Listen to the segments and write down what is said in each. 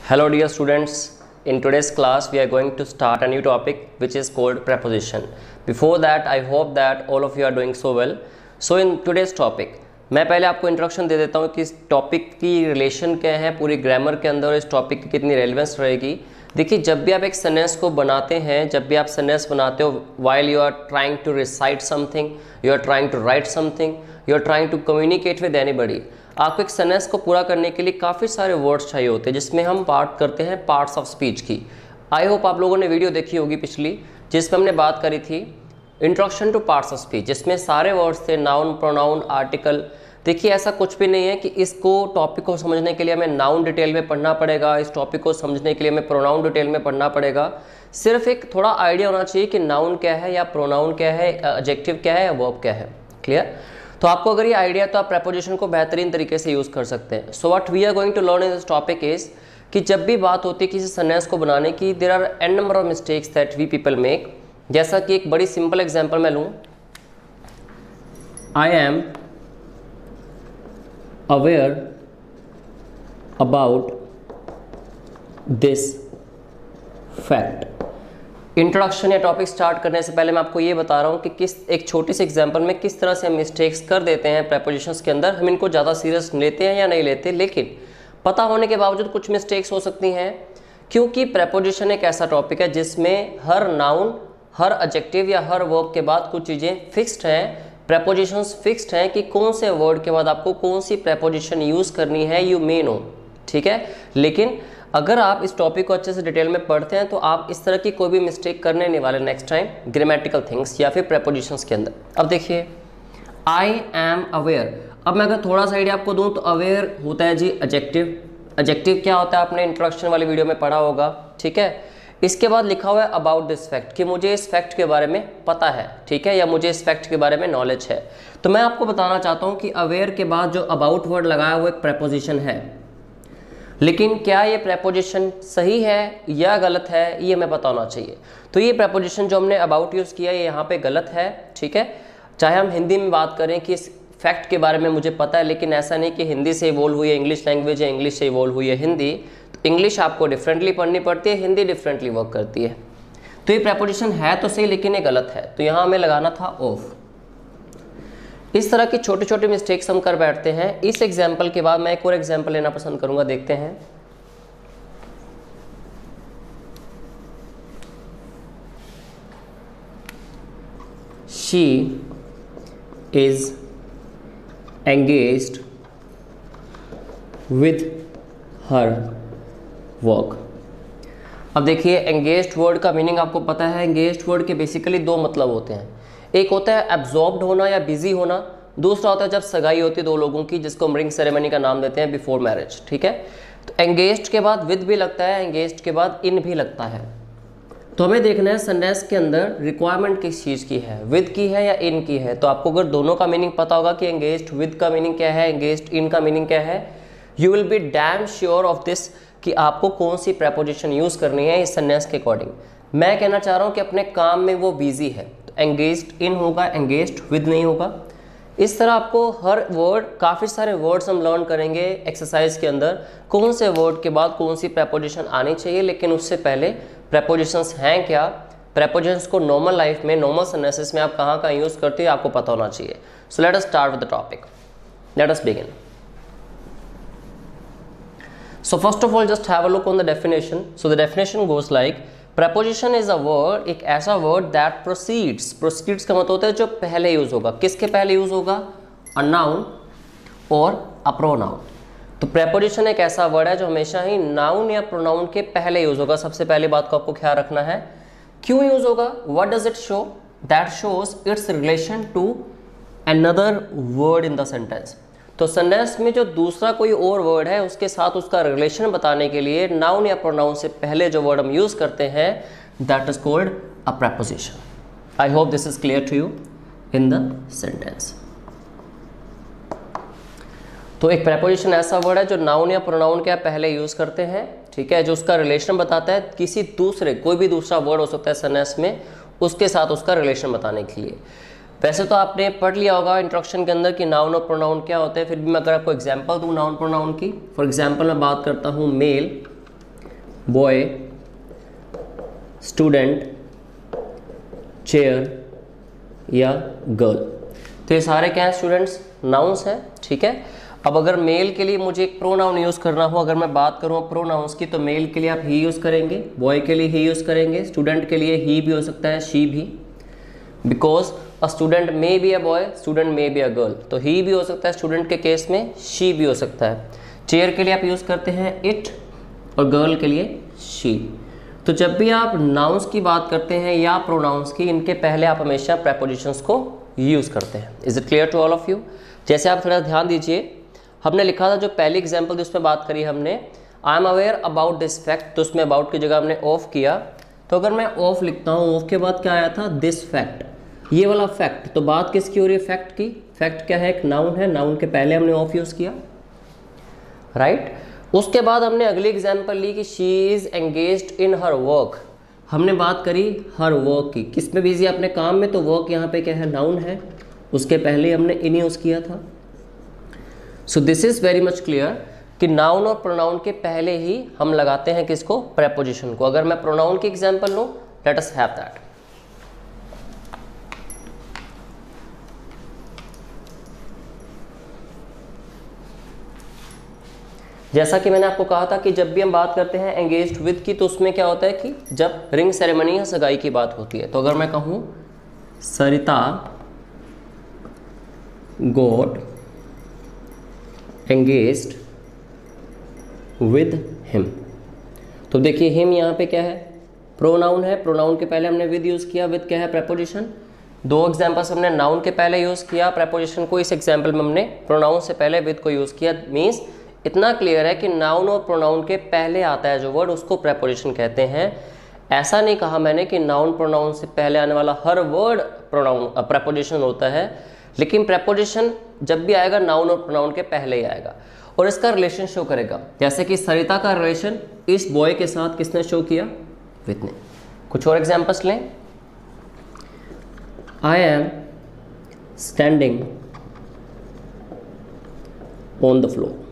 Hello dear students, in today's class we are going to start a new topic which is called preposition. Before that I hope that all of you are doing so well. So in today's topic मैं पहले आपको introduction दे देता हूँ कि इस topic की relation क्या है पूरी ग्रामर के अंदर और इस टॉपिक की कितनी रेलिवेंस रहेगी। देखिए जब भी आप एक सेंटेंस को बनाते हैं, जब भी आप सेंटेंस बनाते हो, while you are trying to recite something, you are trying to write something, you are trying to communicate with anybody, आपको एक सेंटेंस को पूरा करने के लिए काफ़ी सारे वर्ड्स चाहिए होते हैं जिसमें हम बात करते हैं पार्ट्स ऑफ स्पीच की। आई होप आप लोगों ने वीडियो देखी होगी पिछली, जिसमें हमने बात करी थी introduction two parts of speech, जिसमें सारे वर्ड्स थे नाउन, प्रोनाउन, आर्टिकल। देखिए ऐसा कुछ भी नहीं है कि इसको टॉपिक को समझने के लिए हमें नाउन डिटेल में पढ़ना पड़ेगा, इस टॉपिक को समझने के लिए हमें प्रोनाउन डिटेल में पढ़ना पड़ेगा। सिर्फ एक थोड़ा आइडिया होना चाहिए कि नाउन क्या है या प्रोनाउन क्या है, एडजेक्टिव क्या है या वर्ब क्या है। क्लियर? तो आपको अगर ये आइडिया तो आप प्रेपोजिशन को बेहतरीन तरीके से यूज़ कर सकते हैं। So what we are going to learn in this topic is कि जब भी बात होती है किसी सेंटेंस को बनाने की, there are an number of mistakes that we people make. जैसा कि एक बड़ी सिंपल एग्जांपल मैं लूँ, I am aware about this fact. Introduction या टॉपिक स्टार्ट करने से पहले मैं आपको ये बता रहा हूँ कि किस एक छोटी सी एग्जांपल में किस तरह से हम मिस्टेक्स कर देते हैं प्रेपोजिशंस के अंदर। हम इनको ज़्यादा सीरियस लेते हैं या नहीं लेते, लेकिन पता होने के बावजूद कुछ मिस्टेक्स हो सकती हैं, क्योंकि प्रेपोजिशन एक ऐसा टॉपिक है जिसमें हर नाउन, हर एडजेक्टिव या हर वर्ब के बाद कुछ चीज़ें फिक्स्ड हैं, प्रेपोजिशंस फिक्स्ड हैं कि कौन से वर्ड के बाद आपको कौन सी प्रेपोजिशन यूज़ करनी है, यू मे नो। ठीक है, लेकिन अगर आप इस टॉपिक को अच्छे से डिटेल में पढ़ते हैं तो आप इस तरह की कोई भी मिस्टेक करने नहीं वाले नेक्स्ट टाइम ग्रामेटिकल थिंग्स या फिर प्रेपोजिशंस के अंदर। अब देखिए आई एम अवेयर। अब मैं अगर थोड़ा सा आइडिया आपको दूं तो अवेयर होता है जी एडजेक्टिव। एडजेक्टिव क्या होता है आपने इंट्रोडक्शन वाली वीडियो में पढ़ा होगा। ठीक है, इसके बाद लिखा हुआ है अबाउट दिस फैक्ट कि मुझे इस फैक्ट के बारे में पता है, ठीक है, या मुझे इस फैक्ट के बारे में नॉलेज है। तो मैं आपको बताना चाहता हूँ कि अवेयर के बाद जो अबाउट वर्ड लगाया हुआ एक प्रेपोजिशन है, लेकिन क्या ये प्रेपोजिशन सही है या गलत है ये हमें पता होना चाहिए। तो ये प्रेपोजिशन जो हमने अबाउट यूज़ किया ये यहाँ पे गलत है। ठीक है, चाहे हम हिंदी में बात करें कि इस फैक्ट के बारे में मुझे पता है, लेकिन ऐसा नहीं कि हिंदी से इवॉल्व हुई है इंग्लिश लैंग्वेज या इंग्लिश से इवॉल्व हुई है हिंदी, तो इंग्लिश आपको डिफरेंटली पढ़नी पड़ती है, हिंदी डिफरेंटली वर्क करती है। तो ये प्रेपोजिशन है तो सही लेकिन ये गलत है, तो यहाँ हमें लगाना था ऑफ। इस तरह की छोटे छोटे मिस्टेक्स हम कर बैठते हैं। इस एग्जाम्पल के बाद मैं एक और एग्जाम्पल लेना पसंद करूंगा, देखते हैं। She is engaged with her work. अब देखिए एंगेज्ड वर्ड का मीनिंग आपको पता है। एंगेज्ड वर्ड के बेसिकली दो मतलब होते हैं, एक होता है एब्जॉर्ब्ड होना या बिजी होना, दूसरा होता है जब सगाई होती है दो लोगों की, जिसको हम रिंग सेरेमनी का नाम देते हैं बिफोर मैरिज। ठीक है, तो एंगेज्ड के बाद विद भी लगता है, एंगेज्ड के बाद इन भी लगता है। तो हमें देखना है सेंटेंस के अंदर रिक्वायरमेंट किस चीज़ की है, विद की है या इन की है। तो आपको अगर दोनों का मीनिंग पता होगा कि एंगेज्ड विद का मीनिंग क्या है, एंगेज्ड इन का मीनिंग क्या है, you will be damn sure of this कि आपको कौन सी प्रेपोजिशन यूज़ करनी है इस सेंटेंस के अकॉर्डिंग। मैं कहना चाह रहा हूँ कि अपने काम में वो बिजी है, एंगेज्ड इन होगा, एंगेज्ड विद नहीं होगा। इस तरह आपको हर वर्ड, काफ़ी सारे वर्ड्स हम लर्न करेंगे एक्सरसाइज के अंदर, कौन से वर्ड के बाद कौन सी प्रेपोजिशन आनी चाहिए। लेकिन उससे पहले प्रेपोजिशंस हैं क्या, प्रेपोजिशंस को नॉर्मल लाइफ में, नॉर्मल सेंटेंसेस में आप कहाँ कहाँ यूज़ करते हो आपको पता होना चाहिए। So let us start with the topic, let us begin. So first of all just have a look on the definition. So the definition goes like preposition is a word, एक ऐसा word that proceeds का मतलब होता है जो पहले use होगा। किसके पहले यूज होगा? a noun और a pronoun। तो preposition एक ऐसा word है जो हमेशा ही noun या pronoun के पहले यूज होगा। सबसे पहली बात को आपको ख्याल रखना है। क्यों यूज होगा? what does it show? that shows its relation to another word in the sentence। तो सेंटेंस में जो दूसरा कोई और वर्ड है उसके साथ उसका रिलेशन बताने के लिए नाउन या प्रोनाउन से पहले जो वर्ड हम यूज करते हैं that is called a preposition. I hope this is clear to you in the sentence. तो एक प्रेपोजिशन ऐसा वर्ड है जो नाउन या प्रोनाउन के पहले यूज करते हैं, ठीक है, जो उसका रिलेशन बताता है किसी दूसरे, कोई भी दूसरा वर्ड हो सकता है सेंटेंस में, उसके साथ उसका रिलेशन बताने के लिए। वैसे तो आपने पढ़ लिया होगा इंट्रोडक्शन के अंदर कि नाउन और प्रोनाउन क्या होते हैं, फिर भी मैं अगर आपको एग्जांपल दूं नाउन प्रोनाउन की, फॉर एग्जांपल मैं बात करता हूं मेल, बॉय, स्टूडेंट, चेयर या गर्ल। तो ये सारे क्या हैं स्टूडेंट्स, नाउन्स हैं, ठीक है। अब अगर मेल के लिए मुझे एक प्रोनाउन यूज़ करना हो, अगर मैं बात करूँ प्रोनाउंस की, तो मेल के लिए आप ही यूज़ करेंगे, बॉय के लिए ही यूज़ करेंगे, स्टूडेंट के लिए ही भी हो सकता है, शी भी, because a student may be a boy, student may be a girl, तो ही भी हो सकता है स्टूडेंट के केस में, शी भी हो सकता है। चेयर के लिए आप यूज़ करते हैं इट और गर्ल के लिए शी। तो जब भी आप नाउन्स की बात करते हैं या प्रोनाउंस की, इनके पहले आप हमेशा प्रेपोजिशंस को यूज़ करते हैं। Is it clear to all of you? जैसे आप थोड़ा ध्यान दीजिए, हमने लिखा था जो पहली एग्जाम्पल जिसमें बात करी हमने, आई am aware about this fact, तो उसमें अबाउट की जगह हमने ऑफ किया। तो अगर मैं ऑफ लिखता हूँ, ऑफ के बाद क्या आया था, दिस फैक्ट, ये वाला फैक्ट। तो बात किसकी हो रही है, फैक्ट की। फैक्ट क्या है, एक नाउन है, नाउन के पहले हमने ऑफ यूज़ किया, राइट। उसके बाद हमने अगली एग्जाम्पल ली कि she is engaged in her work. हमने बात करी हर वर्क की, किस में बिजी अपने काम में, तो वर्क यहाँ पे क्या है, नाउन है, उसके पहले हमने इन यूज़ किया था। So this is very much clear कि नाउन और प्रोनाउन के पहले ही हम लगाते हैं किसको, प्रेपोजिशन को। अगर मैं प्रोनाउन की एग्जाम्पल लूँ, लेट अस हैव दैट। जैसा कि मैंने आपको कहा था कि जब भी हम बात करते हैं एंगेज्ड विद की, तो उसमें क्या होता है कि जब रिंग सेरेमनी या सगाई की बात होती है। तो अगर मैं कहूँ सरिता गॉट एंगेज्ड विद हिम, तो देखिए हिम यहाँ पे क्या है, प्रोनाउन है, प्रोनाउन के पहले हमने विद यूज़ किया, विद क्या है, प्रेपोजिशन। दो एग्जाम्पल्स हमने नाउन के पहले यूज़ किया प्रेपोजिशन को, इस एग्जाम्पल में हमने प्रोनाउन से पहले विद को यूज़ किया। मीन्स इतना क्लियर है कि नाउन और प्रोनाउन के पहले आता है जो वर्ड, उसको प्रेपोजिशन कहते हैं। ऐसा नहीं कहा मैंने कि नाउन प्रोनाउन से पहले आने वाला हर वर्ड प्रोनाउन प्रेपोजिशन होता है, लेकिन प्रेपोजिशन जब भी आएगा नाउन और प्रोनाउन के पहले ही आएगा और इसका रिलेशन शो करेगा। जैसे कि सरिता का रिलेशन इस बॉय के साथ किसने शो किया, विद ने। कुछ और एग्जाम्पल्स लें, I am standing on the floor.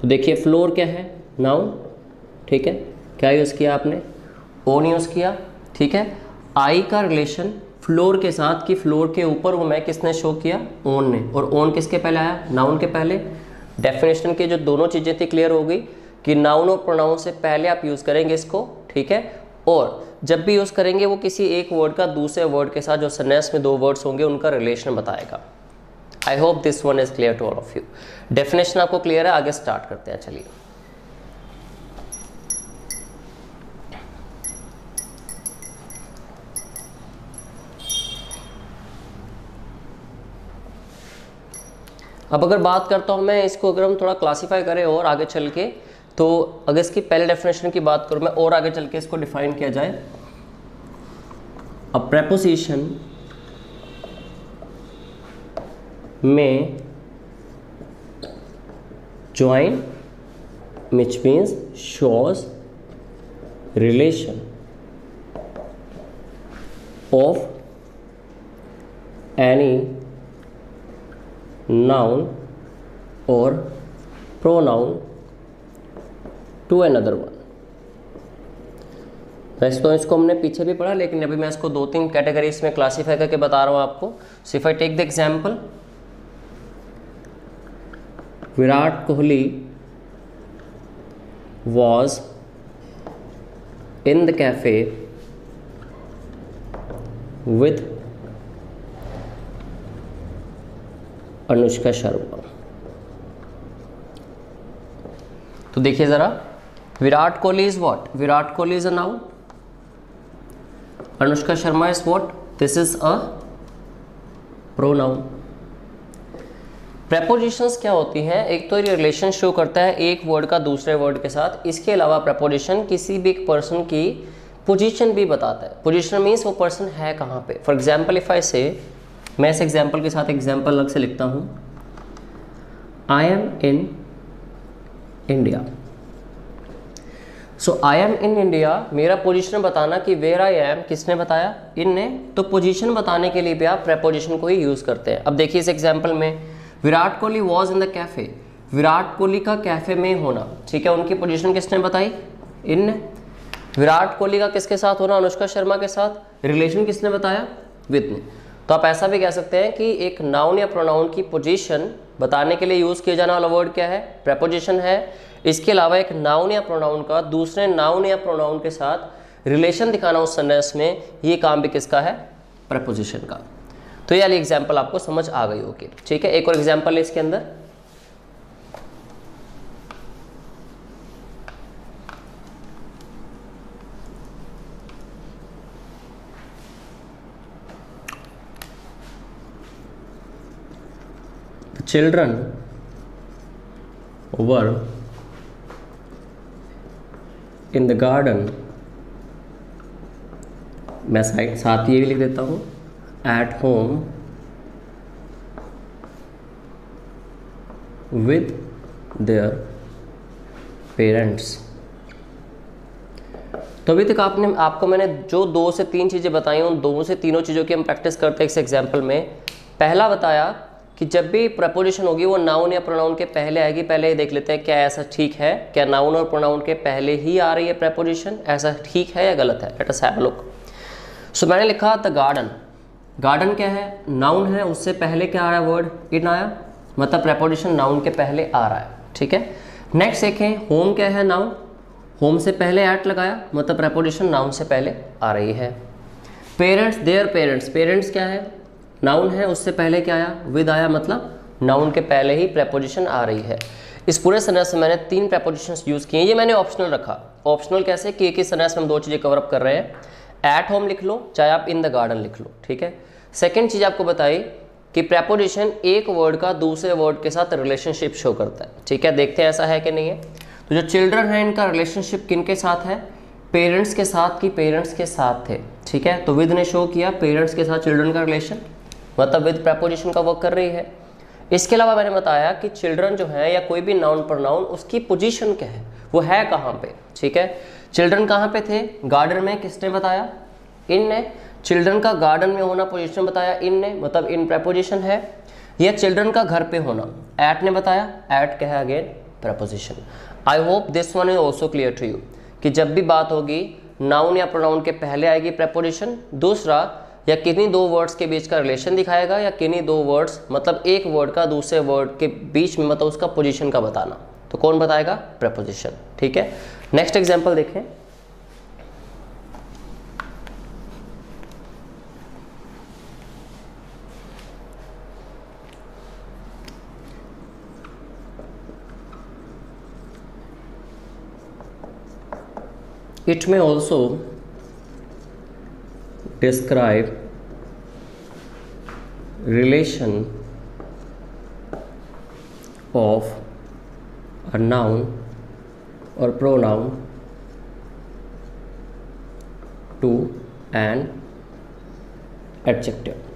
तो देखिए फ्लोर क्या है, नाउन, ठीक है, क्या यूज़ किया आपने, ओन यूज़ किया, ठीक है। आई का रिलेशन फ्लोर के साथ कि फ्लोर के ऊपर वो मैं किसने शो किया, ओन ने, और ओन किसके पहले आया, नाउन के पहले। डेफिनेशन की जो दोनों चीज़ें थी क्लियर हो गई कि नाउन और प्रोनाउन से पहले आप यूज़ करेंगे इसको, ठीक है। और जब भी यूज़ करेंगे वो किसी एक वर्ड का दूसरे वर्ड के साथ, जो सेंटेंस में दो वर्ड्स होंगे उनका रिलेशन बताएगा। I hope this one is clear to all of you. Definition आपको क्लियर है, आगे स्टार्ट करते हैं, चलिए। अब अगर बात करता हूँ मैं इसको, अगर हम थोड़ा क्लासीफाई करें और आगे चल के, तो अगर इसकी पहले डेफिनेशन की बात करूँ मैं और आगे चल के इसको डिफाइन किया जाए, अ प्रेपोजिशन में join which means shows relation of any noun or pronoun to another one। वैसे तो इसको हमने पीछे भी पढ़ा, लेकिन अभी मैं इसको दो तीन कैटेगरीज में क्लासीफाई करके बता रहा हूँ आपको। So if I take the example, Virat Kohli was in the cafe with Anushka Sharma. तो देखिए जरा, Virat Kohli is what, Virat Kohli is a noun, Anushka Sharma is what, this is a pronoun. Prepositions क्या होती हैं, एक तो ये रिलेशन शो करता है एक वर्ड का दूसरे वर्ड के साथ। इसके अलावा प्रेपोजिशन किसी भी एक पर्सन की पोजीशन भी बताता है। पोजीशन मीन्स वो पर्सन है कहाँ पे। फॉर एग्जाम्पल इफ आई से, मैं इस एग्जाम्पल के साथ एग्जाम्पल अलग से लिखता हूँ, I am in India. So I am in India, मेरा पोजीशन बताना कि वेयर आई एम किसने बताया, इन ने। तो पोजीशन बताने के लिए भी आप प्रेपोजिशन को ही यूज़ करते हैं। अब देखिए इस एग्जाम्पल में Virat Kohli was in the cafe, Virat Kohli का कैफे में होना, ठीक है, उनकी पोजीशन किसने बताई? इन ने। विराट कोहली का किसके साथ होना? अनुष्का शर्मा के साथ। रिलेशन किसने बताया? विद ने। तो आप ऐसा भी कह सकते हैं कि एक नाउन या प्रोनाउन की पोजीशन बताने के लिए यूज किया जाने वाला वर्ड क्या है? प्रेपोजिशन है। इसके अलावा एक नाउन या प्रोनाउन का दूसरे नाउन या प्रोनाउन के साथ रिलेशन दिखाना उस सेंटेंस में, ये काम भी किसका है? प्रेपोजिशन का। तो ये वाली एग्जाम्पल आपको समझ आ गई होगी, ठीक है। एक और एग्जाम्पल है इसके अंदर, children were in the garden, मैं साथ ये भी लिख देता हूँ, at home with their parents. तो अभी तक आपको मैंने जो 2 से 3 चीज़ें बताई, उन 2 से 3 चीज़ों की हम प्रैक्टिस करते हैं इस एग्जाम्पल में। पहला बताया कि जब भी प्रपोजिशन होगी वो नाउन या प्रोनाउन के पहले आएगी। पहले ये देख लेते हैं क्या ऐसा ठीक है, क्या नाउन और प्रोनाउन के पहले ही आ रही है प्रपोजिशन, ऐसा ठीक है या गलत है? Let us have a look. So मैंने लिखा द गार्डन। गार्डन क्या है? नाउन है, उससे पहले क्या आ रहा है? वर्ड इन आया, मतलब प्रपोजिशन नाउन के पहले आ रहा है, ठीक है। नेक्स्ट देखें, होम क्या है? नाउन, होम से पहले एट लगाया, मतलब प्रपोजिशन नाउन से पहले आ रही है। पेरेंट्स, देयर पेरेंट्स, पेरेंट्स क्या है? नाउन है, उससे पहले क्या आया? विद आया, मतलब नाउन के पहले ही प्रपोजिशन आ रही है। इस पूरे सेंटेंस में मैंने 3 प्रपोजिशंस यूज़ किए, ये मैंने ऑप्शनल रखा। ऑप्शनल कैसे कि एक ही सेंटेंस में हम 2 चीज़ें कवर अप कर रहे हैं। एट होम लिख लो, चाहे आप इन द गार्डन लिख लो, ठीक है। सेकेंड चीज़ आपको बताई कि प्रपोजिशन एक वर्ड का दूसरे वर्ड के साथ रिलेशनशिप शो करता है, ठीक है। देखते हैं ऐसा है कि नहीं है। तो जो चिल्ड्रन है, इनका रिलेशनशिप किन के साथ है? पेरेंट्स के साथ, कि पेरेंट्स के साथ थे, ठीक है। तो विद ने शो किया पेरेंट्स के साथ चिल्ड्रन का रिलेशन, मतलब विद प्रपोजिशन का वर्क कर रही है। इसके अलावा मैंने बताया कि चिल्ड्रन जो है या कोई भी नाउन प्रोनाउन, उसकी पोजीशन क्या है, वो है कहाँ पे, ठीक है। चिल्ड्रन कहाँ पे थे? गार्डन में। किसने बताया? इन ने। चिल्ड्रन का गार्डन में होना पोजीशन बताया इन ने, मतलब इन प्रपोजिशन है। या चिल्ड्रन का घर पे होना एट ने बताया, एट क्या है? Again preposition. I hope this one is also clear to you कि जब भी बात होगी नाउन या प्रोनाउन के पहले आएगी प्रपोजिशन, दूसरा या किन्हीं 2 वर्ड्स के बीच का रिलेशन दिखाएगा, या किन्हीं 2 वर्ड्स मतलब एक वर्ड का दूसरे वर्ड के बीच में, मतलब उसका पोजीशन का बताना। तो कौन बताएगा? प्रपोजिशन, ठीक है। नेक्स्ट एग्जांपल देखें। It may also describe relation of a noun or pronoun to an adjective।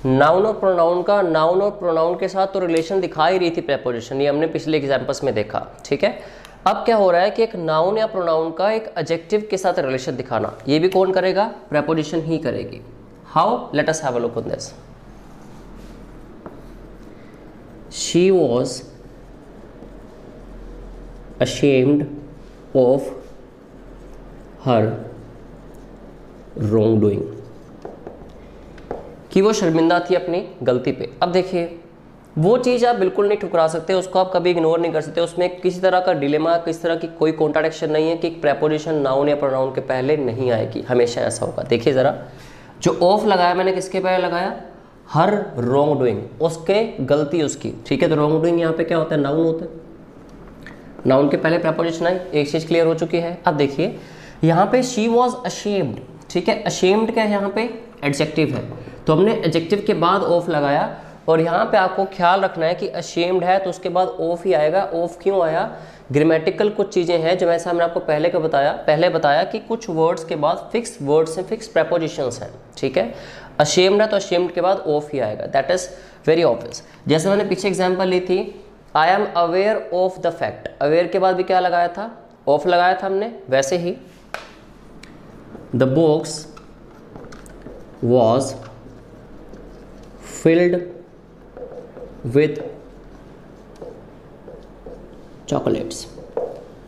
Noun और प्रोनाउन का, नाउन और प्रोनाउन के साथ तो रिलेशन दिखा ही रही थी प्रपोजिशन, ये हमने पिछले एग्जाम्पल्स में देखा, ठीक है। अब क्या हो रहा है कि एक नाउन या प्रोनाउन का एक एडजेक्टिव के साथ रिलेशन दिखाना, ये भी कौन करेगा? प्रपोजिशन ही करेगी। How? Late us have a look on this. She was ashamed of her wrongdoing, कि वो शर्मिंदा थी अपनी गलती पे। अब देखिए, वो चीज़ आप बिल्कुल नहीं ठुकरा सकते, उसको आप कभी इग्नोर नहीं कर सकते, उसमें किसी तरह का डिलेमा, किसी तरह की कोई कॉन्ट्राडिक्शन नहीं है कि प्रपोजिशन नाउन या प्रोनाउन के पहले नहीं आएगी, हमेशा ऐसा होगा। देखिए ज़रा, जो ऑफ लगाया मैंने किसके पहले लगाया? हर रॉन्ग डूइंग, उसके गलती उसकी, ठीक है। तो रॉन्ग डूइंग यहाँ पे क्या होता है? नाउन होता है, नाउन के पहले प्रपोजिशन आई, एक चीज़ क्लियर हो चुकी है। अब देखिए यहाँ पे शी वॉज अशेम्ड, ठीक है। अशेम्ड क्या है यहाँ पे? एडजेक्टिव है, तो हमने एडजेक्टिव के बाद ऑफ लगाया, और यहाँ पे आपको ख्याल रखना है कि अशेम्ड है तो उसके बाद ऑफ ही आएगा। ऑफ क्यों आया? ग्रामेटिकल कुछ चीज़ें हैं जो वैसा हमने आपको पहले बताया कि कुछ वर्ड्स के बाद फिक्स वर्ड्स हैं, फिक्स प्रपोजिशंस हैं, ठीक है। अशेम्ड है तो अशेम्ड के बाद ऑफ ही आएगा, दैट इज वेरी ऑब्वियस। जैसे मैंने पीछे एग्जांपल ली थी, आई am aware of the fact, aware के बाद भी क्या लगाया था? ऑफ लगाया था हमने। वैसे ही the box was filled with chocolates.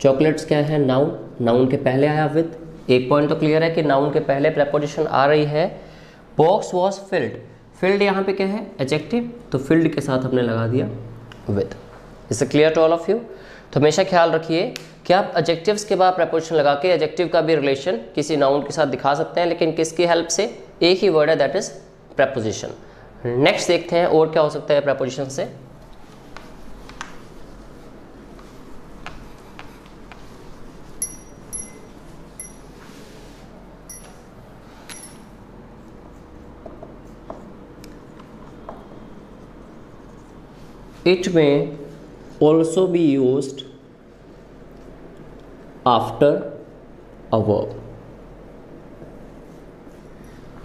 Chocolates क्या है? नाउन, नाउन के पहले आया विद। एक पॉइंट तो क्लियर है कि नाउन के पहले प्रेपोजिशन आ रही है। बॉक्स वॉज फिल्ड, फिल्ड यहाँ पे क्या है? एडजेक्टिव, तो फिल्ड के साथ हमने लगा दिया with. Is clear to all of you? तो हमेशा ख्याल रखिए कि आप एडजेक्टिव्स के बाद प्रेपोजिशन लगा के एडजेक्टिव का भी रिलेशन किसी नाउन के साथ दिखा सकते हैं, लेकिन किसकी हेल्प से? एक ही वर्ड है, दैट इज प्रेपोजिशन। नेक्स्ट देखते हैं और क्या हो सकता है प्रेपोजिशन से। It may also be used after a verb,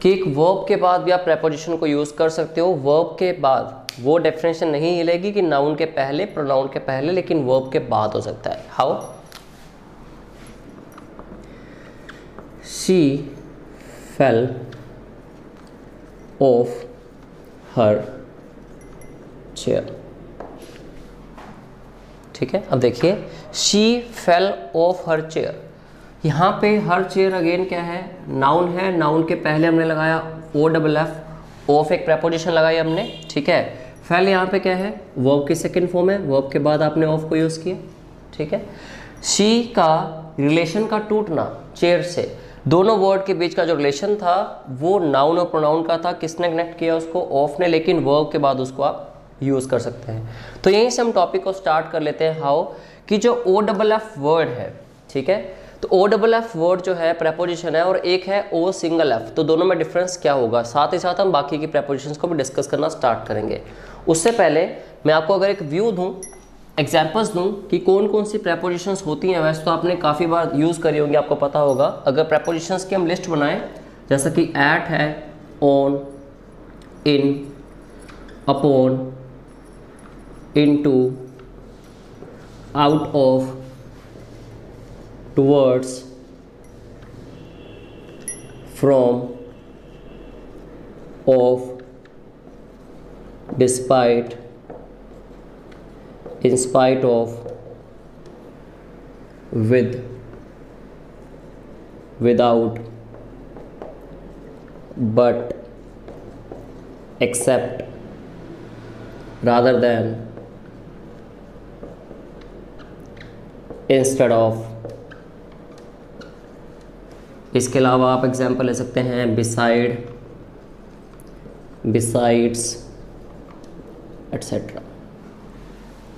कि एक वर्ब के बाद भी आप प्रेपोजिशन को यूज कर सकते हो। वर्ब के बाद वो डेफिनेशन नहीं हिलेगी कि नाउन के पहले, प्रोनाउन के पहले, लेकिन वर्ब के बाद हो सकता है। How? She fell of her chair. ठीक है, अब देखिए, she fell of her chair. यहाँ पे हर चेयर अगेन क्या है? नाउन है। नाउन के पहले हमने लगाया ओ डबल एफ, ऑफ एक प्रेपोजिशन लगाई हमने। ठीक है, फेल यहाँ पे क्या है? वर्ब की सेकंड फॉर्म है, वर्ब के बाद आपने ऑफ को यूज़ किया। ठीक है, शी का रिलेशन का टूटना चेयर से, दोनों वर्ड के बीच का जो रिलेशन था वो नाउन और प्रोनाउन का था। किसने कनेक्ट किया उसको? ऑफ ने, लेकिन वर्ब के बाद उसको आप यूज़ कर सकते हैं। तो यहीं से हम टॉपिक को स्टार्ट कर लेते हैं। हाउ? कि जो ओ डबल एफ वर्ड है, ठीक है, तो ओ डबल एफ वर्ड जो है प्रेपोजिशन है और एक है ओ सिंगल एफ, तो दोनों में डिफरेंस क्या होगा, साथ ही साथ हम बाकी की प्रेपोजिशंस को भी डिस्कस करना स्टार्ट करेंगे। उससे पहले मैं आपको अगर एक व्यू दूं, एग्जाम्पल्स दूं कि कौन कौन सी प्रेपोजिशंस होती हैं। वैसे तो आपने काफ़ी बार यूज़ करी होंगी, आपको पता होगा। अगर प्रेपोजिशंस की हम लिस्ट बनाएं, जैसा कि एट है, on, in, upon, into, out of, towards, from, of, despite, in spite of, with, without, but, except, rather than, instead of. इसके अलावा आप एग्जाम्पल ले सकते हैं बिसाइड, बिसाइड्स, एट्सेट्रा।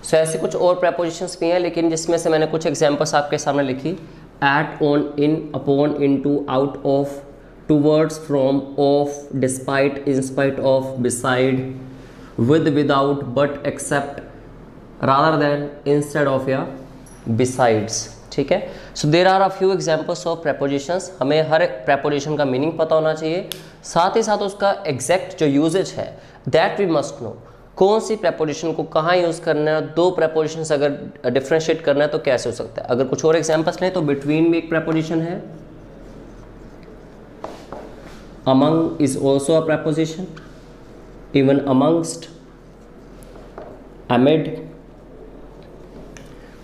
सो ऐसे कुछ और प्रेपोजिशंस भी हैं, लेकिन जिसमें से मैंने कुछ एग्जाम्पल्स आपके सामने लिखी। At, on, in, upon, into, out of, towards, from, of, despite, in spite of, beside, with, without, but, except, rather than, instead of या बिसाइड्स। ठीक है, so there are a few examples of prepositions. हमें हर preposition का meaning पता होना चाहिए, साथ ही साथ उसका एग्जैक्ट जो यूजेज है दैट वी मस्ट नो। कौन सी प्रेपोजिशन को कहाँ यूज़ करना है, दो प्रेपोजिशंस अगर डिफ्रेंशिएट करना है तो कैसे हो सकता है। अगर कुछ और एग्जाम्पल्स लें तो बिटवीन भी एक प्रेपोजिशन है, among is also a preposition, even amongst, amid.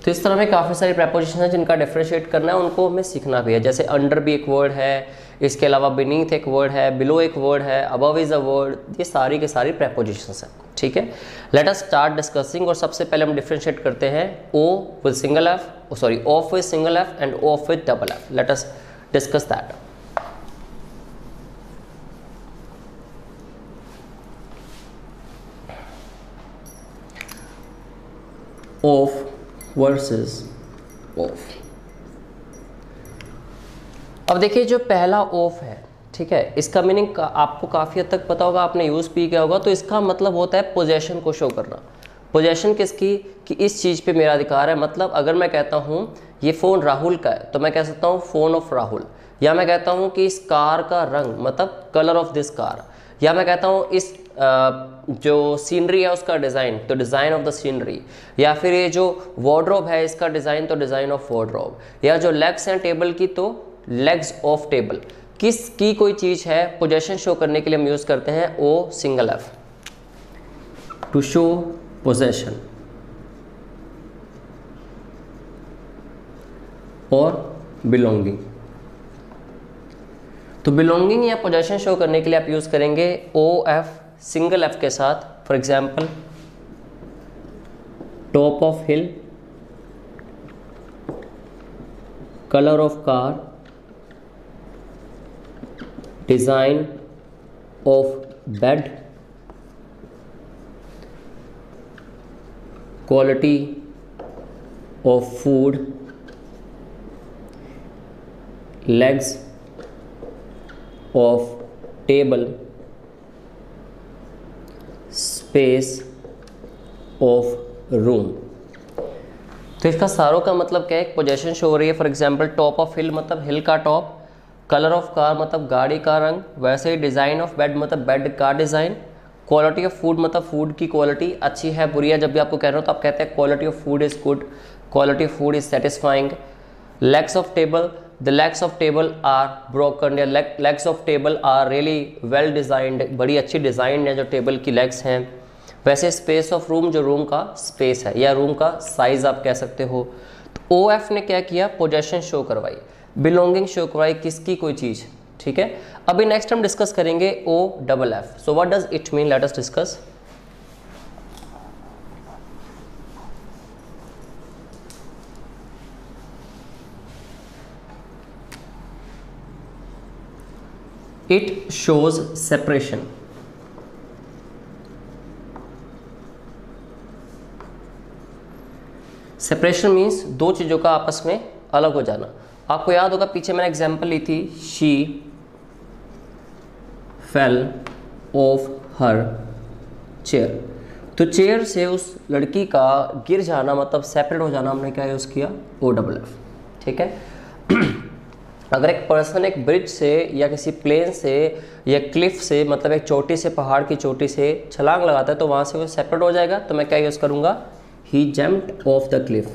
तो इस तरह में काफ़ी सारी प्रेपोजिशन हैं जिनका डिफ्रेंशिएट करना है, उनको हमें सीखना भी है। जैसे अंडर भी एक वर्ड है, इसके अलावा बीनीथ एक वर्ड है, बिलो एक वर्ड है, अबव इज़ अ वर्ड, ये सारी के सारी प्रेपोजिशंस हैं। ठीक है, लेट अस स्टार्ट डिस्कसिंग। और सबसे पहले हम डिफ्रेंशिएट करते हैं o with single F, sorry of with single F and off with double F. Let us discuss that. Of versus off. अब देखिए जो पहला ऑफ है, ठीक है, इसका मीनिंग आपको काफ़ी हद तक पता होगा, आपने यूज़ भी किया होगा। तो इसका मतलब होता है पोजेशन को शो करना। पोजेशन किसकी? कि इस चीज़ पे मेरा अधिकार है। मतलब अगर मैं कहता हूँ ये फ़ोन राहुल का है तो मैं कह सकता हूँ फ़ोन ऑफ राहुल, या मैं कहता हूँ कि इस कार का रंग मतलब कलर ऑफ दिस कार, या मैं कहता हूँ इस जो सीनरी है उसका डिज़ाइन तो डिज़ाइन ऑफ द सीनरी, या फिर ये जो वार्डरोब है इसका डिज़ाइन तो डिज़ाइन ऑफ वार्डरोब, या जो लेग्स हैं टेबल की तो लेग्स ऑफ टेबल। किस की कोई चीज़ है पोजेशन शो करने के लिए हम यूज़ करते हैं O single F. To show possession और बिलोंगिंग। तो बिलोंगिंग या पोजेशन शो करने के लिए आप यूज करेंगे OF सिंगल F के साथ। For example top of hill, colour of car, design of bed, quality of food, legs of table, space of room। तो इसका सारों का मतलब क्या है, एक पोजेशन शो हो रही है। फॉर एग्जांपल टॉप ऑफ हिल मतलब हिल का टॉप, कलर ऑफ कार मतलब गाड़ी का रंग, वैसे ही डिज़ाइन ऑफ बेड मतलब बेड का डिज़ाइन, क्वालिटी ऑफ फूड मतलब फूड की क्वालिटी अच्छी है बुरी है। जब भी आपको कह रहे हो तो आप कहते हैं quality of food is good, quality of food is satisfying. Legs of table, the legs of table are broken, या legs of table are really well designed, बड़ी अच्छी डिज़ाइन है जो टेबल की लेग्स हैं। वैसे स्पेस ऑफ रूम जो room का स्पेस है या रूम का साइज आप कह सकते हो। तो OF ने क्या किया, पोजेशन शो करवाई, बिलोंगिंग शो करवाई, किसकी, कोई चीज़। ठीक है, अभी नेक्स्ट हम डिस्कस करेंगे OFF। So what does it mean, late us discuss. It shows separation। Separation means दो चीज़ों का आपस में अलग हो जाना। आपको याद होगा पीछे मैंने एग्जांपल ली थी, she fell of her chair. तो चेयर से उस लड़की का गिर जाना मतलब सेपरेट हो जाना, हमने क्या यूज़ किया, OFF। ठीक है। अगर एक पर्सन एक ब्रिज से या किसी प्लेन से या क्लिफ से मतलब एक चोटी से, पहाड़ की चोटी से छलांग लगाता है तो वहाँ से वो सेपरेट हो जाएगा, तो मैं क्या यूज़ करूँगा, he jumped off the cliff.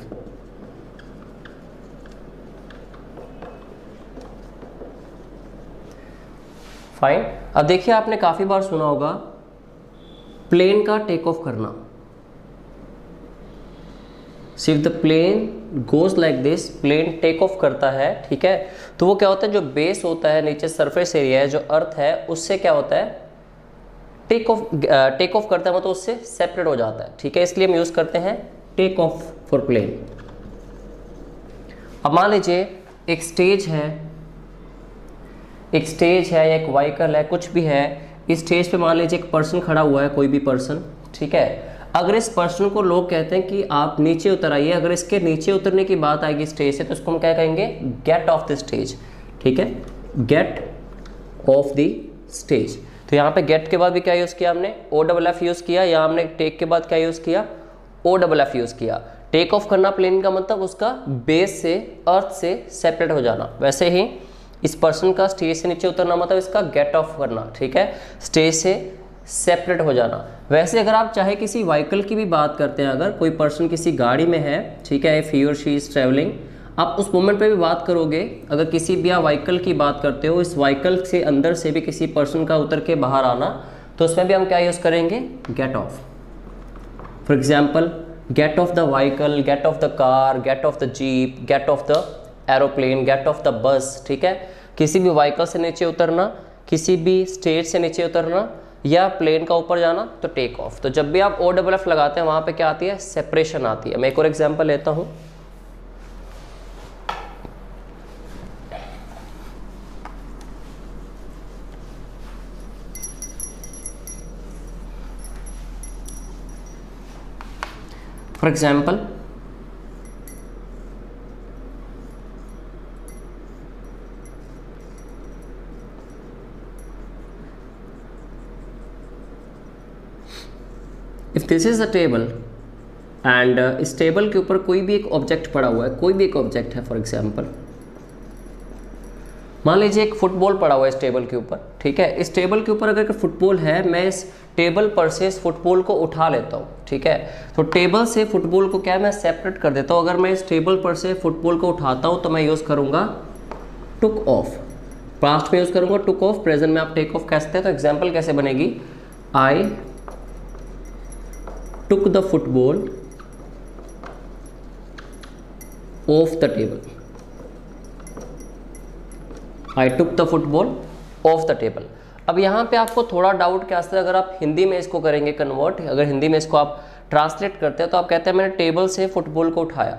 Fine. अब देखिए आपने काफ़ी बार सुना होगा प्लेन का टेक ऑफ करना। सिर्फ the plane goes like this, plane take off करता है। ठीक है, तो वो क्या होता है, जो बेस होता है नीचे सरफेस एरिया है जो अर्थ है उससे क्या होता है, टेक ऑफ करता है, मतलब उससे सेपरेट हो जाता है। ठीक है, इसलिए हम यूज़ करते हैं टेक ऑफ फॉर प्लेन। अब मान लीजिए एक स्टेज है, या एक व्हीकल है, कुछ भी है। इस स्टेज पे मान लीजिए एक पर्सन खड़ा हुआ है, कोई भी पर्सन। ठीक है, अगर इस पर्सन को लोग कहते हैं कि आप नीचे उतर आइए, अगर इसके नीचे उतरने की बात आएगी स्टेज से तो उसको हम क्या कहेंगे, गेट ऑफ द स्टेज। ठीक है, गेट ऑफ द स्टेज। तो यहाँ पे गेट के बाद भी क्या यूज़ किया हमने, OFF यूज़ किया। यहाँ हमने टेक के बाद क्या यूज़ किया, OFF यूज़ किया। टेक ऑफ करना प्लेन का मतलब उसका बेस से, अर्थ से सेपरेट हो जाना। वैसे ही इस पर्सन का स्टेज से नीचे उतरना मतलब इसका गेट ऑफ करना। ठीक है, स्टेज से सेपरेट हो जाना। वैसे अगर आप चाहे किसी व्हीकल की भी बात करते हैं, अगर कोई पर्सन किसी गाड़ी में है, ठीक है, इफ ही और शी इज ट्रैवलिंग, आप उस मोमेंट पे भी बात करोगे। अगर किसी भी आप व्हीकल की बात करते हो, इस व्हीकल से अंदर से भी किसी पर्सन का उतर के बाहर आना, तो उसमें भी हम क्या यूज़ करेंगे, get off. For example get off the vehicle, get off the car, get off the jeep, get off the aeroplane, get off the bus. ठीक है, किसी भी व्हीकल से नीचे उतरना, किसी भी स्टेज से नीचे उतरना या प्लेन का ऊपर जाना, तो टेक ऑफ। तो जब भी आप OFF लगाते हैं वहाँ पे क्या आती है, सेपरेशन आती है। मैं एक और एग्जांपल लेता हूँ। For example if this is a table and इस टेबल के ऊपर कोई भी एक ऑब्जेक्ट पड़ा हुआ है, कोई भी एक ऑब्जेक्ट है। फॉर एग्जाम्पल मान लीजिए एक फुटबॉल पड़ा हुआ है इस टेबल के ऊपर। ठीक है, इस टेबल के ऊपर अगर फुटबॉल है, मैं इस टेबल पर से इस फुटबॉल को उठा लेता हूँ। ठीक है, तो टेबल से फुटबॉल को क्या मैं सेपरेट कर देता हूँ। अगर मैं इस टेबल पर से फुटबॉल को उठाता हूँ तो मैं यूज़ करूँगा टुक ऑफ। पास्ट में यूज़ करूँगा टुक ऑफ, प्रेजेंट में आप टेक ऑफ कह सकते हैं। तो एग्जाम्पल कैसे बनेगी, I took the football off the table. I took the football off the table. अब यहाँ पे आपको थोड़ा डाउट क्या आता है, अगर आप हिंदी में इसको करेंगे कन्वर्ट, अगर हिंदी में इसको आप ट्रांसलेट करते हैं तो आप कहते हैं मैंने टेबल से फुटबॉल को उठाया।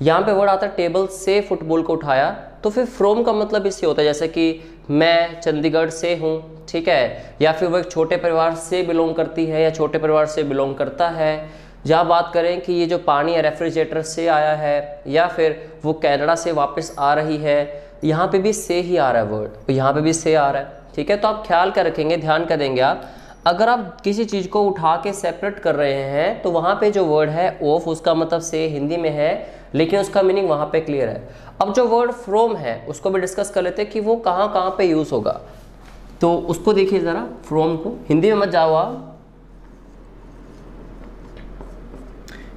यहाँ पे वर्ड आता है टेबल से फुटबॉल को उठाया, तो फिर फ्रॉम का मतलब इससे होता है जैसे कि मैं चंडीगढ़ से हूँ, ठीक है, या फिर वो एक छोटे परिवार से बिलोंग करती है या छोटे परिवार से बिलोंग करता है। जहाँ बात करें कि ये जो पानी है रेफ्रिजरेटर से आया है या फिर वो कनाडा से वापस आ रही है, यहाँ पे भी से ही आ रहा है वर्ड, यहाँ पे भी से आ रहा है, ठीक है। तो आप ख्याल कर रखेंगे, ध्यान कर देंगे आप, अगर आप किसी चीज़ को उठा के सेपरेट कर रहे हैं तो वहाँ पे जो वर्ड है ऑफ, उसका मतलब से हिंदी में है, लेकिन उसका मीनिंग वहाँ पे क्लियर है। अब जो वर्ड फ्रॉम है उसको भी डिस्कस कर लेते हैं कि वो कहाँ कहाँ पे यूज़ होगा। तो उसको देखिए ज़रा, फ्रॉम को हिंदी में मत जाओ आप,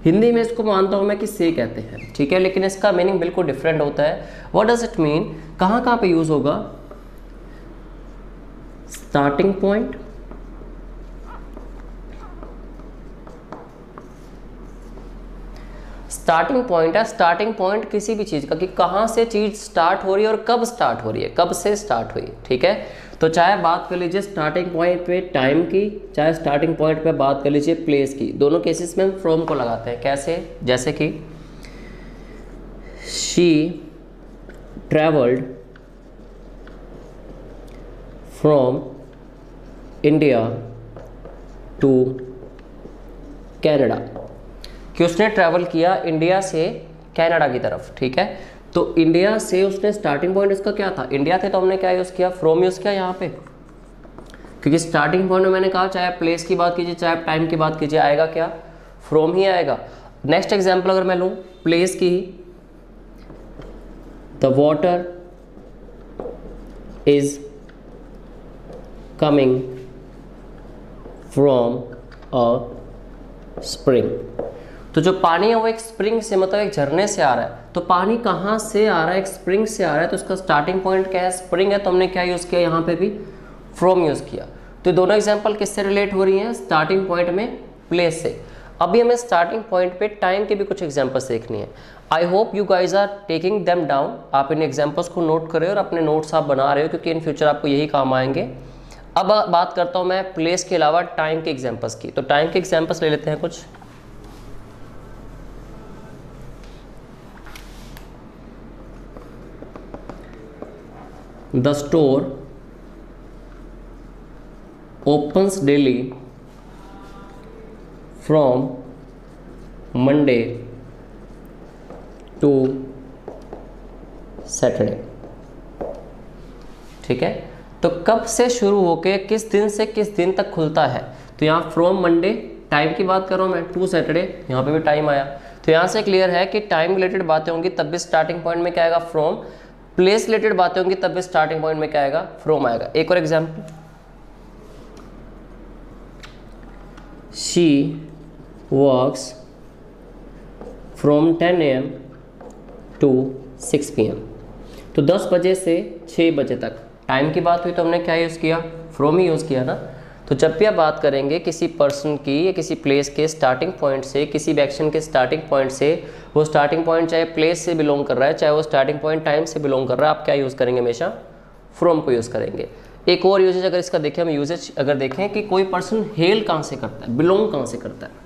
हिंदी में इसको मानता हूँ मैं कि से कहते हैं, ठीक है, लेकिन इसका मीनिंग बिल्कुल डिफरेंट होता है। व्हाट डज इट मीन, कहाँ कहाँ पे यूज़ होगा? स्टार्टिंग पॉइंट, स्टार्टिंग पॉइंट है, स्टार्टिंग पॉइंट किसी भी चीज़ का कि कहाँ से चीज़ स्टार्ट हो रही है और कब स्टार्ट हो रही है, कब से स्टार्ट हुई, ठीक है। तो चाहे बात कर लीजिए स्टार्टिंग पॉइंट पे टाइम की, चाहे स्टार्टिंग पॉइंट पे बात कर लीजिए प्लेस की, दोनों केसेस में हम फ्रॉम को लगाते हैं। कैसे? जैसे कि she travelled from India to Canada, कि उसने ट्रैवल किया इंडिया से कनाडा की तरफ, ठीक है। तो इंडिया से उसने स्टार्टिंग पॉइंट इसका क्या था, इंडिया थे, तो हमने क्या यूज़ किया, फ्रॉम यूज़ किया यहाँ पे, क्योंकि स्टार्टिंग पॉइंट में मैंने कहा चाहे प्लेस की बात कीजिए चाहे टाइम की बात कीजिए, आएगा क्या, फ्रॉम ही आएगा। नेक्स्ट एग्जाम्पल अगर मैं लूँ प्लेस की ही, the water is coming from a spring, तो जो पानी है वो एक स्प्रिंग से, मतलब एक झरने से आ रहा है। तो पानी कहाँ से आ रहा है, एक स्प्रिंग से आ रहा है, तो उसका स्टार्टिंग पॉइंट क्या है, स्प्रिंग है, तो हमने क्या यूज़ किया यहाँ पे भी, फ्रॉम यूज़ किया। तो दोनों एग्जांपल किससे रिलेट हो रही हैं, स्टार्टिंग पॉइंट में प्लेस से। अभी हमें स्टार्टिंग पॉइंट पे टाइम के भी कुछ एग्जांपल्स देखनी है। I hope you guys are taking them down, आप इन एग्जाम्पल्स को नोट कर रहे हो और अपने नोट्स आप बना रहे हो, क्योंकि इन फ्यूचर आपको यही काम आएंगे। अब बात करता हूँ मैं प्लेस के अलावा टाइम के एग्जाम्पल्स की। तो टाइम के एग्जाम्पल्स ले लेते हैं कुछ। The store opens daily from Monday to Saturday, ठीक है। तो कब से शुरू होके किस दिन से किस दिन तक खुलता है, तो यहाँ फ्रॉम मंडे, टाइम की बात कर रहा हूँ मैं, टू सैटरडे, यहाँ पे भी टाइम आया। तो यहाँ से क्लियर है कि टाइम रिलेटेड बातें होंगी तब भी स्टार्टिंग पॉइंट में क्या आएगा, फ्रॉम। प्लेस रिलेटेड बातें होंगी तब भी स्टार्टिंग पॉइंट में क्या आएगा, फ्रॉम आएगा। एक और example, she works from 10 AM to 6 PM, तो 10 बजे से 6 बजे तक। टाइम की बात हुई तो हमने क्या यूज़ किया, फ्रॉम ही यूज़ किया ना। तो जब भी आप बात करेंगे किसी पर्सन की या किसी प्लेस के स्टार्टिंग पॉइंट से, किसी भी एक्शन के स्टार्टिंग पॉइंट से, वो स्टार्टिंग पॉइंट चाहे प्लेस से बिलोंग कर रहा है चाहे वो स्टार्टिंग पॉइंट टाइम से बिलोंग कर रहा है, आप क्या यूज़ करेंगे, हमेशा फ्रॉम को यूज़ करेंगे। एक और यूजेज अगर इसका देखें हम, यूजेज अगर देखें कि कोई पर्सन हेल कहाँ से करता है, बिलोंग कहाँ से करता है।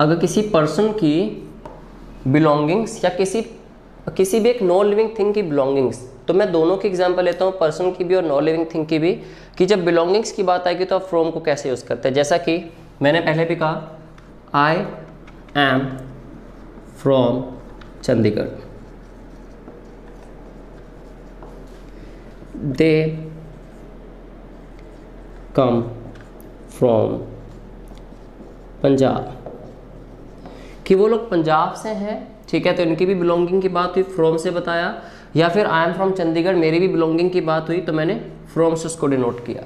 अगर किसी पर्सन की बिलोंगिंग्स या किसी भी एक नॉन लिविंग थिंग की बिलोंगिंग्स, तो मैं दोनों की एग्जांपल लेता हूँ, पर्सन की भी और नॉन लिविंग थिंग की भी, कि जब बिलोंगिंग्स की बात आएगी तो आप फ्रॉम को कैसे यूज़ करते हैं। जैसा कि मैंने पहले भी कहा, I am from Chandigarh, they come from Punjab, कि वो लोग पंजाब से हैं, ठीक है, तो इनकी भी बिलोंगिंग की बात हुई, फ्रॉम से बताया। या फिर आई एम फ्रॉम चंडीगढ़, मेरी भी बिलोंगिंग की बात हुई तो मैंने फ्रॉम से उसको डिनोट किया।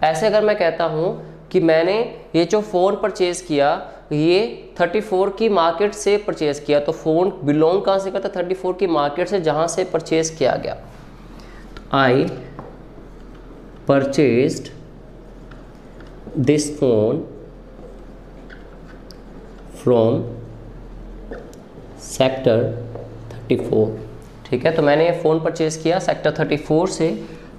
ऐसे अगर मैं कहता हूँ कि मैंने ये जो फ़ोन परचेज़ किया ये 34 की मार्केट से परचेज़ किया, तो फ़ोन बिलोंग कहाँ से करता है, 34 की मार्केट से, जहाँ से परचेज़ किया गया। तो I purchased this phone from sector 34। ठीक है, तो मैंने ये फ़ोन परचेज़ किया सेक्टर 34 से,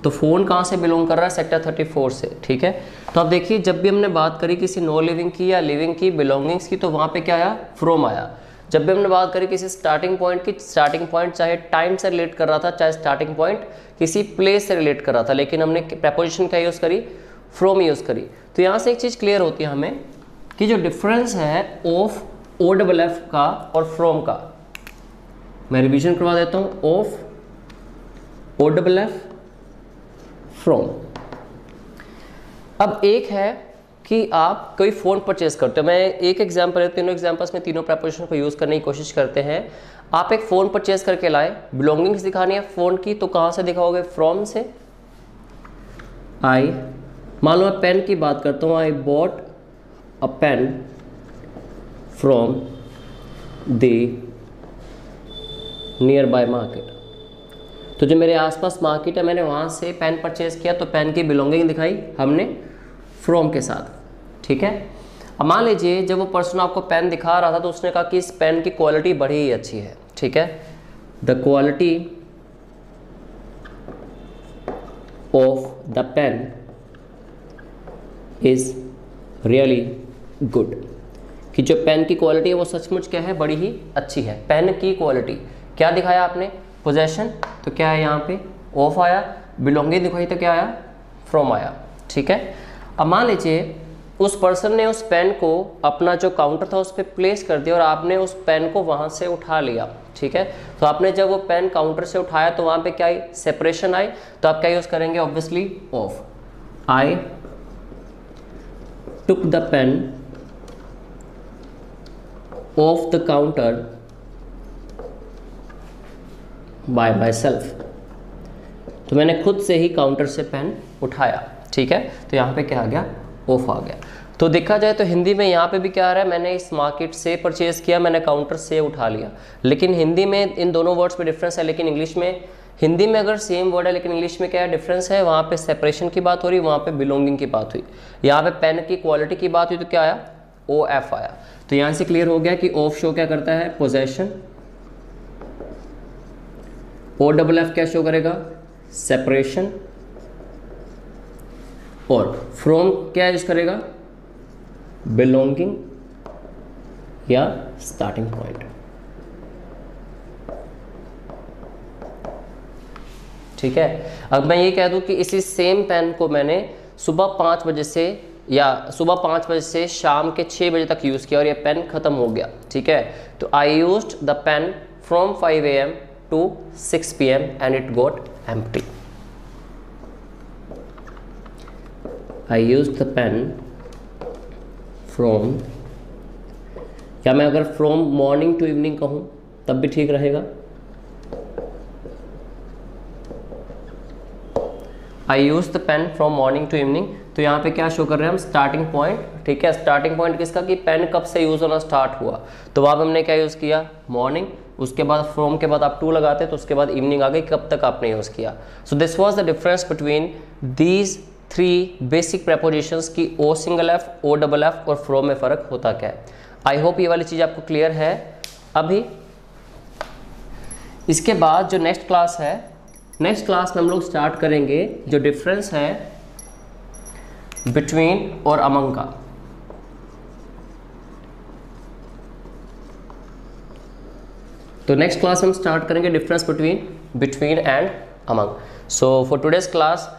तो फ़ोन कहाँ से बिलोंग कर रहा है? सेक्टर 34 से। ठीक है, तो अब देखिए जब भी हमने बात करी किसी नो लिविंग की या लिविंग की बिलोंगिंग्स की, तो वहाँ पे क्या आया? फ्रॉम आया। जब भी हमने बात करी किसी स्टार्टिंग पॉइंट की, स्टार्टिंग पॉइंट चाहे टाइम से रिलेट कर रहा था, चाहे स्टार्टिंग पॉइंट किसी प्लेस से रिलेट कर रहा था, लेकिन हमने प्रपोजिशन क्या यूज़ करी? फ्रॉम यूज़ करी। तो यहाँ से एक चीज़ क्लियर होती है हमें कि जो डिफरेंस है ऑफ OFF का और फ्रॉम का, मैं रिवीजन करवा देता हूँ, ऑफ OFF फ्रॉम। अब एक है कि आप कोई फ़ोन परचेज करते हो, मैं एक एग्जांपल, तीनों एग्जांपल्स में तीनों प्रपोजिशन को यूज़ करने की कोशिश करते हैं। आप एक फ़ोन परचेज करके लाए, बिलोंगिंग्स दिखानी है फ़ोन की, तो कहाँ से दिखाओगे? फ्रॉम से। आई, मान लो मैं पेन की बात करता हूँ, I bought a pen from the nearby market. तो जो मेरे आसपास मार्केट है, मैंने वहाँ से पेन परचेज़ किया, तो पेन की बिलोंगिंग दिखाई हमने फ्रॉम के साथ। ठीक है, अब मान लीजिए जब वो पर्सन आपको पेन दिखा रहा था तो उसने कहा कि इस पेन की क्वालिटी बड़ी ही अच्छी है। ठीक है, the quality of the pen is really good, कि जो पेन की क्वालिटी है वो सचमुच क्या है? बड़ी ही अच्छी है। पेन की क्वालिटी क्या दिखाया आपने? पोजेशन, तो क्या है यहाँ पे? ऑफ आया। बिलोंगिंग दिखाई तो क्या आया? फ्रॉम आया। ठीक है, अब मान लीजिए उस पर्सन ने उस पेन को अपना जो काउंटर था उस पर प्लेस कर दिया और आपने उस पेन को वहाँ से उठा लिया। ठीक है, तो आपने जब वो पेन काउंटर से उठाया तो वहाँ पे क्या आई? सेपरेशन आई। तो आप क्या यूज़ करेंगे? Obviously of. I took the pain of the counter bye my self, तो मैंने खुद से ही काउंटर से पेन उठाया। ठीक है, तो यहाँ पे क्या आ गया? ऑफ आ गया। तो देखा जाए तो हिंदी में यहाँ पे भी क्या आ रहा है? मैंने इस मार्केट से परचेज किया, मैंने काउंटर से उठा लिया। लेकिन हिंदी में इन दोनों वर्ड्स में डिफरेंस है, लेकिन इंग्लिश में, हिंदी में अगर सेम वर्ड है लेकिन इंग्लिश में क्या है? डिफरेंस है। वहाँ पे सेपरेशन की बात हो रही, वहाँ पे बिलोंगिंग की बात हुई। यहाँ पे पेन की क्वालिटी की बात हुई तो क्या आया? OF आया। तो यहाँ से क्लियर हो गया कि ऑफ शो क्या करता है? पोजेशन। OFF क्या शो करेगा? सेपरेशन। और फ्रॉम क्या यूज करेगा? बिलोंगिंग या स्टार्टिंग पॉइंट। ठीक है, अब मैं ये कह दूं कि इसी सेम पेन को मैंने सुबह 5 बजे से शाम के 6 बजे तक यूज़ किया और ये पेन ख़त्म हो गया। ठीक है, तो I used the pen from 5 AM to 6 PM and it got empty. I used the pen from, या मैं अगर from morning to evening कहूँ तब भी ठीक रहेगा। I used the pen from morning to evening, तो यहाँ पे क्या शो कर रहे हैं हम? Starting point. ठीक है, स्टार्टिंग पॉइंट किसका? कि पेन कब से यूज़ होना स्टार्ट हुआ, तो वहाँ पे हमने क्या यूज़ किया? मॉर्निंग। उसके बाद फ्रॉम के बाद आप टू लगाते तो उसके बाद इवनिंग आ गई, कब तक आपने यूज़ किया। So this was the difference between these 3 basic propositions की O single F, O double F और फ्रॉम में फ़र्क होता क्या है। आई होप ये वाली चीज़ आपको क्लियर है। अभी इसके बाद जो नेक्स्ट क्लास है, नेक्स्ट क्लास में हम लोग स्टार्ट करेंगे जो डिफरेंस है बिटवीन और अमंग का। तो नेक्स्ट क्लास हम स्टार्ट करेंगे difference between and among. So for today's class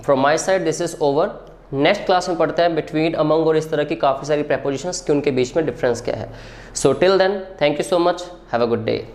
from my side this is over. Next class में पढ़ते हैं बिटवीन, अमंग और इस तरह की काफ़ी सारी प्रपोजिशंस कि उनके बीच में डिफरेंस क्या है। So till then thank you so much, have a good day.